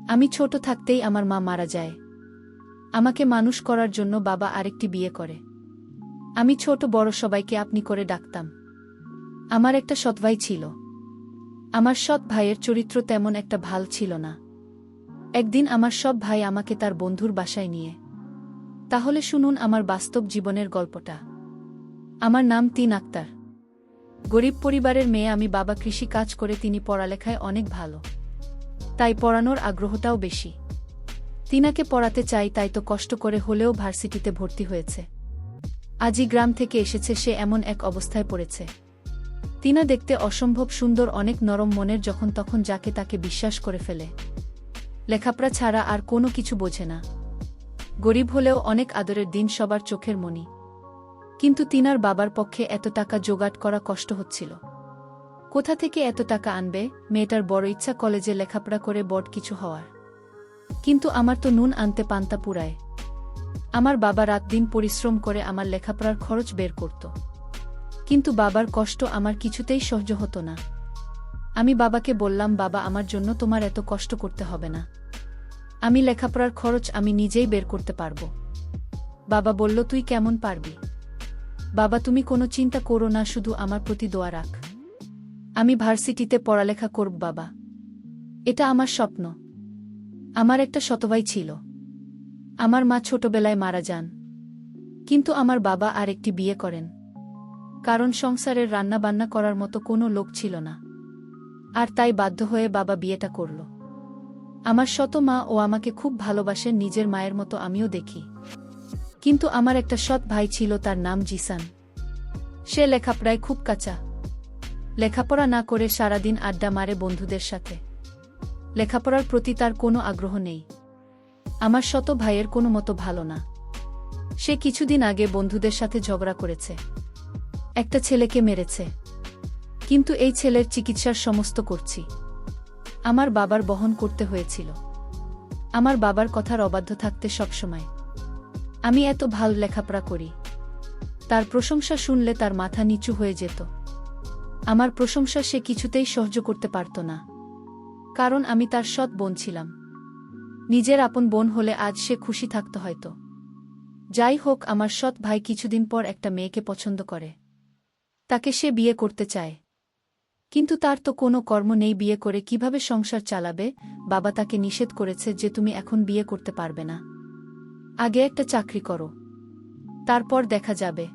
আমি ছোট থাকতেই আমার মা মারা যায়। আমাকে মানুষ করার জন্য বাবা আরেকটি বিয়ে করে। আমি ছোট বড় সবাইকে আপনি করে ডাকতাম। আমার একটা সৎ ভাই ছিল। আমার সৎ ভাইয়ের চরিত্র তেমন একটা ভাল ছিল না। একদিন আমার সব ভাই আমাকে তার বন্ধুর বাসায় নিয়ে। তাহলে শুনুন আমার বাস্তব জীবনের গল্পটা। আমার নাম তিন আক্তার। গরিব পরিবারের মেয়ে আমি। বাবা কৃষি কাজ করে, তিনি পড়ালেখায় অনেক ভালো, তাই পড়ানোর আগ্রহটাও বেশি। তিনাকে পড়াতে চাই, তাই তো কষ্ট করে হলেও ভার্সিটিতে ভর্তি হয়েছে। আজই গ্রাম থেকে এসেছে সে, এমন এক অবস্থায় পড়েছে। তিনা দেখতে অসম্ভব সুন্দর, অনেক নরম মনের, যখন তখন যাকে তাকে বিশ্বাস করে ফেলে। লেখাপড়া ছাড়া আর কোনো কিছু বোঝে না। গরিব হলেও অনেক আদরের, দিন সবার চোখের মণি। কিন্তু তিনার বাবার পক্ষে এত টাকা জোগাড় করা কষ্ট হচ্ছিল। কোথা থেকে এত টাকা আনবে? মেয়েটার বড় ইচ্ছা কলেজে লেখাপড়া করে বড় কিছু হওয়ার। কিন্তু আমার তো নুন আনতে পান্তা পুরায়। আমার বাবা রাত দিন পরিশ্রম করে আমার লেখাপড়ার খরচ বের করত। কিন্তু বাবার কষ্ট আমার কিছুতেই সহ্য হতো না। আমি বাবাকে বললাম, বাবা, আমার জন্য তোমার এত কষ্ট করতে হবে না। আমি লেখাপড়ার খরচ আমি নিজেই বের করতে পারবো। বাবা বলল, তুই কেমন পারবি? বাবা, তুমি কোনো চিন্তা করো না, শুধু আমার প্রতি দোয়া রাখ। আমি ভার্সিটিতে পড়ালেখা করব বাবা। এটা আমার স্বপ্ন। আমার একটা সৎভাই ছিল। আমার মা ছোটবেলায় মারা যান। কিন্তু আমার বাবা আর একটি বিয়ে করেন, কারণ সংসারের রান্নাবান্না করার মতো কোনো লোক ছিল না। আর তাই বাধ্য হয়ে বাবা বিয়েটা করল। আমার সৎ মা ও আমাকে খুব ভালোবাসেন, নিজের মায়ের মতো আমিও দেখি। কিন্তু আমার একটা সৎ ভাই ছিল, তার নাম জিসান। সে লেখাপড়ায় খুব কাঁচা। লেখাপড়া না করে সারাদিন আড্ডা মারে বন্ধুদের সাথে। লেখাপড়ার প্রতি তার কোনো আগ্রহ নেই। আমার সৎ ভাইয়ের কোনো মতো ভালো না। সে কিছুদিন আগে বন্ধুদের সাথে ঝগড়া করেছে, একটা ছেলেকে মেরেছে। কিন্তু এই ছেলের চিকিৎসার সমস্ত করছি আমার বাবার বহন করতে হয়েছিল। আমার বাবার কথার অবাধ্য থাকতে সবসময়। আমি এত ভালো লেখাপড়া করি, তার প্রশংসা শুনলে তার মাথা নিচু হয়ে যেত। আমার প্রশংসা সে কিছুতেই সহ্য করতে পারত না, কারণ আমি তার সৎ বোন ছিলাম। নিজের আপন বোন হলে আজ সে খুশি থাকত হয়তো। যাই হোক, আমার সৎ ভাই কিছুদিন পর একটা মেয়েকে পছন্দ করে। তাকে সে বিয়ে করতে চায়, কিন্তু তার তো কোনো কর্ম নেই, বিয়ে করে কিভাবে সংসার চালাবে? বাবা তাকে নিষেধ করেছে যে তুমি এখন বিয়ে করতে পারবে না, আগে একটা চাকরি করো, তারপর দেখা যাবে।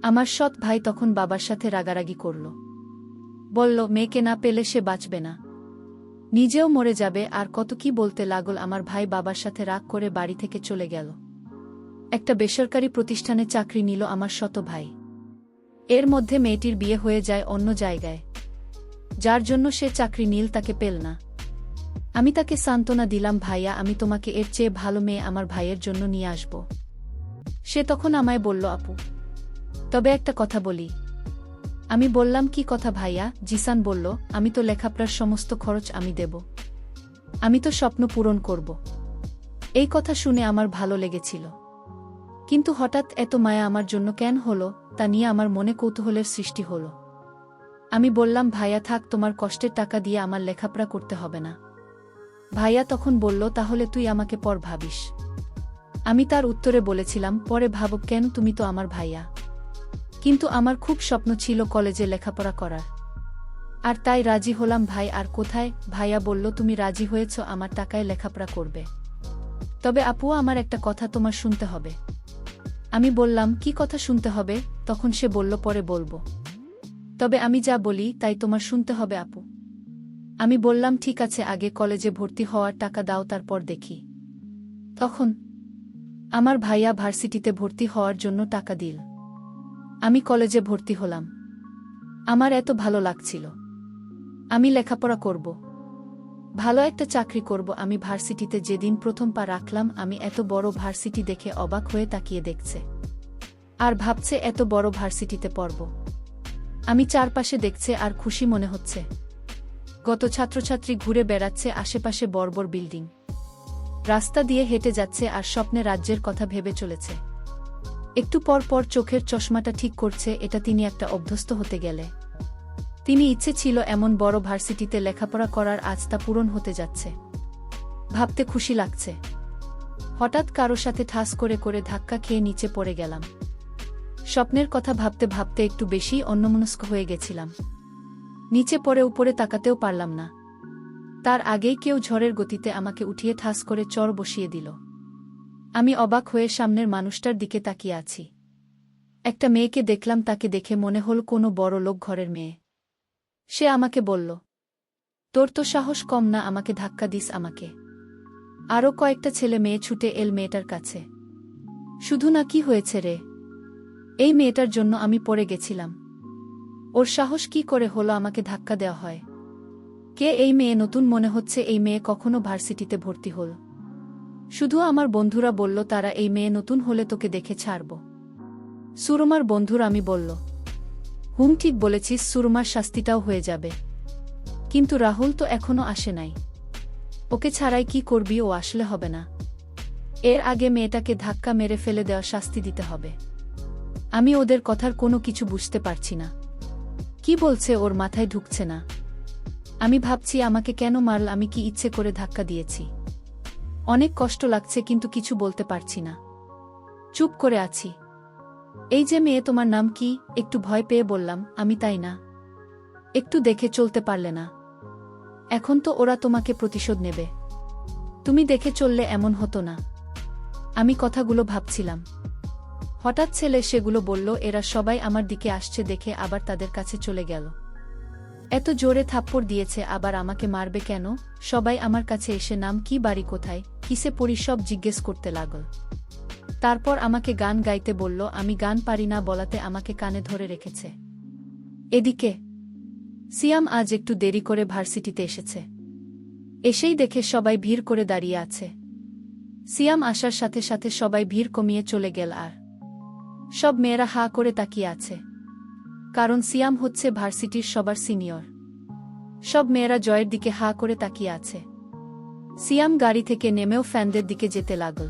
আমার সৎ ভাই তখন বাবার সাথে রাগারাগি করল। বলল, মেয়েকে না পেলে সে বাঁচবে না, নিজেও মরে যাবে। আর কত কি বলতে লাগল। আমার ভাই বাবার সাথে রাগ করে বাড়ি থেকে চলে গেল। একটা বেসরকারি প্রতিষ্ঠানে চাকরি নিল আমার সৎ ভাই। এর মধ্যে মেয়েটির বিয়ে হয়ে যায় অন্য জায়গায়, যার জন্য সে চাকরি নিল তাকে পেল না। আমি তাকে সান্ত্বনা দিলাম, ভাইয়া, আমি তোমাকে এর চেয়ে ভালো মেয়ে আমার ভাইয়ের জন্য নিয়ে আসব। সে তখন আমায় বলল, আপু, তবে একটা কথা বলি। আমি বললাম, কি কথা ভাইয়া? জিসান বলল, আমি তো লেখাপড়ার সমস্ত খরচ আমি দেব, আমি তো স্বপ্ন পূরণ করব। এই কথা শুনে আমার ভালো লেগেছিল, কিন্তু হঠাৎ এত মায়া আমার জন্য কেন হলো তা নিয়ে আমার মনে কৌতূহলের সৃষ্টি হলো। আমি বললাম, ভাইয়া থাক, তোমার কষ্টের টাকা দিয়ে আমার লেখাপড়া করতে হবে না। ভাইয়া তখন বলল, তাহলে তুই আমাকে পর ভাবিস। আমি তার উত্তরে বলেছিলাম, পরে ভাবো কেন, তুমি তো আমার ভাইয়া। কিন্তু আমার খুব স্বপ্ন ছিল কলেজে লেখাপড়া করার, আর তাই রাজি হলাম। ভাই, আর কোথায়? ভাইয়া বলল, তুমি রাজি হয়েছ, আমার টাকায় লেখাপড়া করবে। তবে আপু, আমার একটা কথা তোমার শুনতে হবে। আমি বললাম, কি কথা শুনতে হবে? তখন সে বলল, পরে বলবো, তবে আমি যা বলি তাই তোমার শুনতে হবে আপু। আমি বললাম, ঠিক আছে, আগে কলেজে ভর্তি হওয়ার টাকা দাও, তারপর দেখি। তখন আমার ভাইয়া ভার্সিটিতে ভর্তি হওয়ার জন্য টাকা দিল। আমি কলেজে ভর্তি হলাম। আমার এত ভালো লাগছিল। আমি লেখাপড়া করব, ভালো একটা চাকরি করব। আমি ভার্সিটিতে যেদিন প্রথম পা রাখলাম, আমি এত বড় ভার্সিটি দেখে অবাক হয়ে তাকিয়ে দেখছে, আর ভাবছে এত বড় ভার্সিটিতে পড়ব। আমি চারপাশে দেখছে আর খুশি মনে হচ্ছে। গত ছাত্রছাত্রী ঘুরে বেড়াচ্ছে, আশেপাশে বড় বড় বিল্ডিং, রাস্তা দিয়ে হেঁটে যাচ্ছে আর স্বপ্নে রাজ্যের কথা ভেবে চলেছে। একটু পর পর চোখের চশমাটা ঠিক করছে, এটা তিনি একটা অভ্যস্ত হতে গেলে। তিনি ইচ্ছে ছিল এমন বড় ভার্সিটিতে লেখাপড়া করার, আজ তা পূরণ হতে যাচ্ছে। ভাবতে খুশি লাগছে। হঠাৎ কারো সাথে ঠাস করে করে ধাক্কা খেয়ে নিচে পড়ে গেলাম। স্বপ্নের কথা ভাবতে ভাবতে একটু বেশি অন্যমনস্ক হয়ে গেছিলাম। নিচে পড়ে উপরে তাকাতেও পারলাম না। তার আগেই কেউ ঝড়ের গতিতে আমাকে উঠিয়ে ঠাস করে চর বসিয়ে দিল। আমি অবাক হয়ে সামনের মানুষটার দিকে তাকিয়ে আছি। একটা মেয়েকে দেখলাম, তাকে দেখে মনে হল কোনো বড় লোক ঘরের মেয়ে। সে আমাকে বলল, তোর তো সাহস কম না, আমাকে ধাক্কা দিস আমাকে। আরও কয়েকটা ছেলে মেয়ে ছুটে এল মেয়েটার কাছে। শুধু না, কি হয়েছে রে? এই মেয়েটার জন্য আমি পড়ে গেছিলাম। ওর সাহস কি করে হলো আমাকে ধাক্কা দেওয়া হয়? কে এই মেয়ে? নতুন মনে হচ্ছে এই মেয়ে কখনো ভার্সিটিতে ভর্তি হল। শুধু আমার বন্ধুরা বলল তারা এই মেয়ে নতুন হলে তোকে দেখে ছাড়ব। সুরমার বন্ধুর আমি বলল, হুম ঠিক বলেছিস, সুরমার শাস্তিটাও হয়ে যাবে। কিন্তু রাহুল তো এখনো আসে নাই। ওকে ছাড়াই কি করবি? ও আসলে হবে না। এর আগে মেয়েটাকে ধাক্কা মেরে ফেলে দেওয়া শাস্তি দিতে হবে। আমি ওদের কথার কোনো কিছু বুঝতে পারছি না। কি বলছে ওর মাথায় ঢুকছে না। আমি ভাবছি আমাকে কেন মারল? আমি কি ইচ্ছে করে ধাক্কা দিয়েছি? অনেক কষ্ট লাগছে কিন্তু কিছু বলতে পারছি না। চুপ করে আছি। এই যে মেয়ে, তোমার নাম কি? একটু ভয় পেয়ে বললাম, আমি। তাই না? একটু দেখে চলতে পারলে না? এখন তো ওরা তোমাকে প্রতিশোধ নেবে। তুমি দেখে চললে এমন হতো না। আমি কথাগুলো ভাবছিলাম। হঠাৎ ছেলে সেগুলো বলল, এরা সবাই আমার দিকে আসছে দেখে আবার তাদের কাছে চলে গেল। এত জোরে থাপ্পড় দিয়েছে, আবার আমাকে মারবে কেন? সবাই আমার কাছে এসে নাম কি, বাড়ি কোথায়, কিসে পড়ি সব জিজ্ঞেস করতে লাগল। তারপর আমাকে গান গাইতে বলল। আমি গান পারি না বলাতে আমাকে কানে ধরে রেখেছে। এদিকে সিয়াম আজ একটু দেরি করে ভার্সিটিতে এসেছে। এসেই দেখে সবাই ভিড় করে দাঁড়িয়ে আছে। সিয়াম আসার সাথে সাথে সবাই ভিড় কমিয়ে চলে গেল, আর সব মেয়েরা হা করে তাকিয়ে আছে। কারণ সিয়াম হচ্ছে ভার্সিটির সবার সিনিয়র। সব মেয়েরা জয়ের দিকে হা করে তাকিয়ে আছে। সিয়াম গাড়ি থেকে নেমেও ফ্যানদের দিকে যেতে লাগল।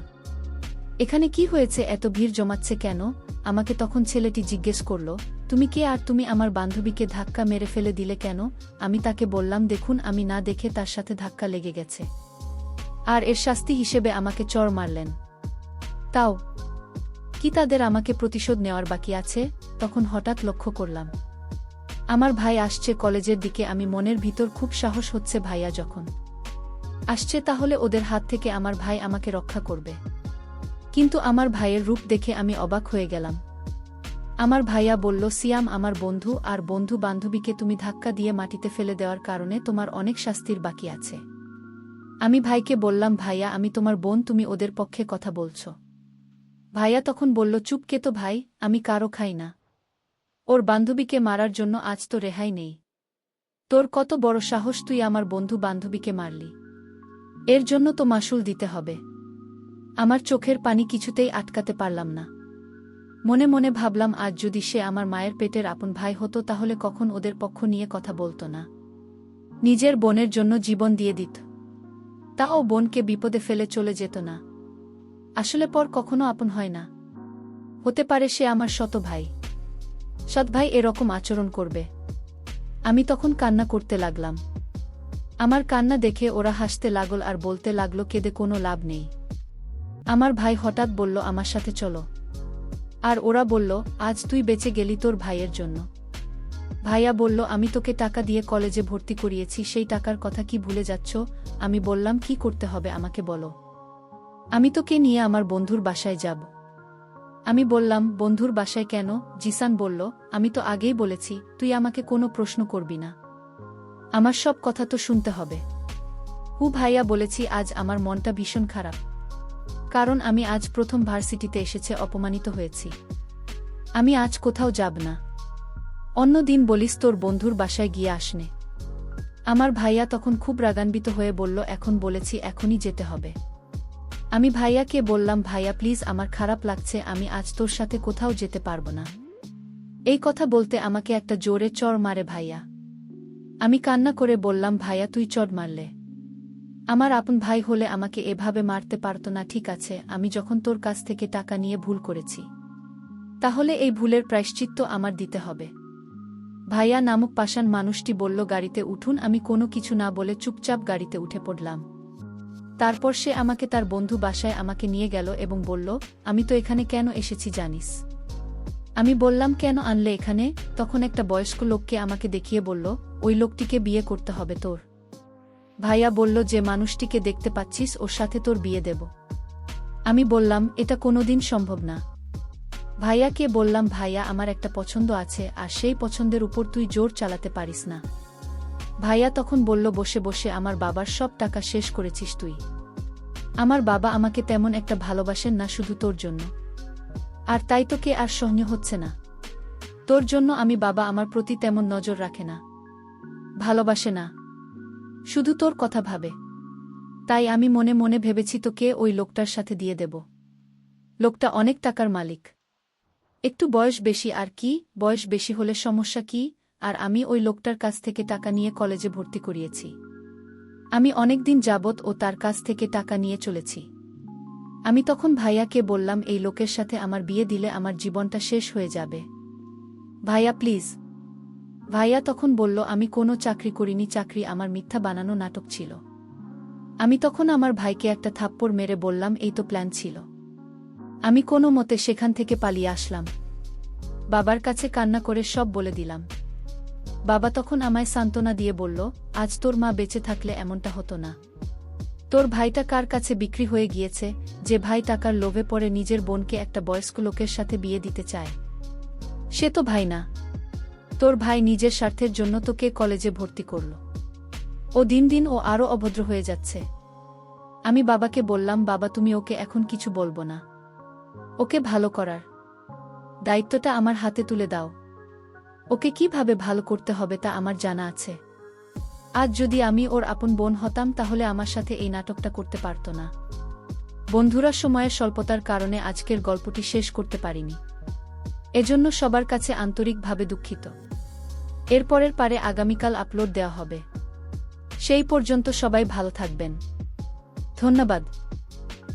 এখানে কি হয়েছে? এত ভিড় জমাচ্ছে কেন? আমাকে তখন ছেলেটি জিজ্ঞেস করল, তুমি কে আর তুমি আমার বান্ধবীকে ধাক্কা মেরে ফেলে দিলে কেন? আমি তাকে বললাম, দেখুন আমি না দেখে তার সাথে ধাক্কা লেগে গেছে, আর এর শাস্তি হিসেবে আমাকে চড় মারলেন। তাও কি তাদের আমাকে প্রতিশোধ নেওয়ার বাকি আছে? তখন হঠাৎ লক্ষ্য করলাম আমার ভাই আসছে কলেজের দিকে। আমি মনের ভিতর খুব সাহস হচ্ছে, ভাইয়া যখন আসছে তাহলে ওদের হাত থেকে আমার ভাই আমাকে রক্ষা করবে। কিন্তু আমার ভাইয়ের রূপ দেখে আমি অবাক হয়ে গেলাম। আমার ভাইয়া বলল, সিয়াম আমার বন্ধু, আর বন্ধু বান্ধবীকে তুমি ধাক্কা দিয়ে মাটিতে ফেলে দেওয়ার কারণে তোমার অনেক শাস্তির বাকি আছে। আমি ভাইকে বললাম, ভাইয়া আমি তোমার বোন, তুমি ওদের পক্ষে কথা বলছ। ভাইয়া তখন বলল, চুপ কে তো ভাই, আমি কারো খাই না। ওর বান্ধবীকে মারার জন্য আজ তো রেহাই নেই। তোর কত বড় সাহস, তুই আমার বন্ধু বান্ধবীকে মারলি? এর জন্য তো মাসুল দিতে হবে। আমার চোখের পানি কিছুতেই আটকাতে পারলাম না। মনে মনে ভাবলাম, আজ যদি সে আমার মায়ের পেটের আপন ভাই হতো তাহলে কখন ওদের পক্ষ নিয়ে কথা বলতো না, নিজের বোনের জন্য জীবন দিয়ে দিত। তাও বোনকে বিপদে ফেলে চলে যেত না। আসলে পর কখনো আপন হয় না। হতে পারে সে আমার শত ভাই। সৎ ভাই এরকম আচরণ করবে? আমি তখন কান্না করতে লাগলাম। আমার কান্না দেখে ওরা হাসতে লাগল আর বলতে লাগলো, কেঁদে কোনো লাভ নেই। আমার ভাই হঠাৎ বলল, আমার সাথে চলো। আর ওরা বলল, আজ তুই বেঁচে গেলি তোর ভাইয়ের জন্য। ভাইয়া বলল, আমি তোকে টাকা দিয়ে কলেজে ভর্তি করিয়েছি, সেই টাকার কথা কি ভুলে যাচ্ছ? আমি বললাম, কি করতে হবে আমাকে বলো। আমি তোকে নিয়ে আমার বন্ধুর বাসায় যাব। আমি বললাম, বন্ধুর বাসায় কেন? জিসান বলল, আমি তো আগেই বলেছি তুই আমাকে কোনো প্রশ্ন করবি না, আমার সব কথা তো শুনতে হবে। ভাইয়া বলেছি, আজ আমার মনটা ভীষণ খারাপ। কারণ আমি আজ প্রথম ভার্সিটিতে এসেছে, অপমানিত হয়েছি। আমি আজ কোথাও যাব না। অন্য দিন বলিস তোর বন্ধুর বাসায় গিয়ে আসনে। আমার ভাইয়া তখন খুব রাগান্বিত হয়ে বলল, এখন বলেছি এখনই যেতে হবে। আমি ভাইয়াকে বললাম, ভাইয়া প্লিজ, আমার খারাপ লাগছে, আমি আজ তোর সাথে কোথাও যেতে পারবো না। এই কথা বলতে আমাকে একটা জোরে চড় মারে ভাইয়া। আমি কান্না করে বললাম, ভাইয়া তুই চড় মারলে? আমার আপন ভাই হলে আমাকে এভাবে মারতে পারত না। ঠিক আছে, আমি যখন তোর কাছ থেকে টাকা নিয়ে ভুল করেছি, তাহলে এই ভুলের প্রায়শ্চিত্ত আমার দিতে হবে। ভাইয়া নামক পাষাণ মানুষটি বলল, গাড়িতে উঠুন। আমি কোনো কিছু না বলে চুপচাপ গাড়িতে উঠে পড়লাম। তারপর সে আমাকে তার বন্ধু বাসায় আমাকে নিয়ে গেল এবং বলল, আমি তো এখানে কেন এসেছি জানিস? আমি বললাম, কেন আনলে এখানে? তখন একটা বয়স্ক লোককে আমাকে দেখিয়ে বলল, ওই লোকটিকে বিয়ে করতে হবে তোর। ভাইয়া বলল, যে মানুষটিকে দেখতে পাচ্ছিস ওর সাথে তোর বিয়ে দেব। আমি বললাম, এটা কোনোদিন সম্ভব না। ভাইয়াকে বললাম, ভাইয়া আমার একটা পছন্দ আছে, আর সেই পছন্দের উপর তুই জোর চালাতে পারিস না। ভাইয়া তখন বলল, বসে বসে আমার বাবার সব টাকা শেষ করেছিস তুই। আমার বাবা আমাকে তেমন একটা ভালোবাসেন না, শুধু তোর জন্য। আর তাই তোকে আর সহ্য হচ্ছে না। তোর জন্য আমি বাবা আমার প্রতি তেমন নজর রাখে না, ভালোবাসে না, শুধু তোর কথা ভাবে। তাই আমি মনে মনে ভেবেছি তোকে ওই লোকটার সাথে দিয়ে দেব। লোকটা অনেক টাকার মালিক, একটু বয়স বেশি। আর কি, বয়স বেশি হলে সমস্যা কি? আর আমি ওই লোকটার কাছ থেকে টাকা নিয়ে কলেজে ভর্তি করিয়েছি। আমি অনেক দিন যাবৎ ও তার কাছ থেকে টাকা নিয়ে চলেছি। আমি তখন ভাইয়াকে বললাম, এই লোকের সাথে আমার বিয়ে দিলে আমার জীবনটা শেষ হয়ে যাবে। ভাইয়া প্লিজ। ভাইয়া তখন বলল, আমি কোনো চাকরি করিনি, চাকরি আমার মিথ্যা বানানো নাটক ছিল। আমি তখন আমার ভাইকে একটা থাপ্পড় মেরে বললাম, এই তো প্ল্যান ছিল। আমি কোনো মতে সেখান থেকে পালিয়ে আসলাম। বাবার কাছে কান্না করে সব বলে দিলাম। বাবা তখন আমায় সান্ত্বনা দিয়ে বলল, আজ তোর মা বেঁচে থাকলে এমনটা হতো না। তোর ভাইটা কার কাছে বিক্রি হয়ে গিয়েছে, যে ভাই টাকার লোভে পড়ে নিজের বোনকে একটা বয়স্ক লোকের সাথে বিয়ে দিতে চায়। সে তো ভাই না। তোর ভাই নিজের স্বার্থের জন্য তোকে কলেজে ভর্তি করল। ও দিন দিন ও আরও অভদ্র হয়ে যাচ্ছে। আমি বাবাকে বললাম, বাবা তুমি ওকে এখন কিছু বলবো না। ওকে ভালো করার দায়িত্বটা আমার হাতে তুলে দাও। ওকে কিভাবে ভালো করতে হবে তা আমার জানা আছে। আজ যদি আমি ওর আপন বোন হতাম তাহলে আমার সাথে এই নাটকটা করতে পারত না। বন্ধুরা, সময়ের স্বল্পতার কারণে আজকের গল্পটি শেষ করতে পারিনি। এজন্য সবার কাছে আন্তরিকভাবে দুঃখিত। এরপরের পারে আগামীকাল আপলোড দেওয়া হবে। সেই পর্যন্ত সবাই ভালো থাকবেন। ধন্যবাদ।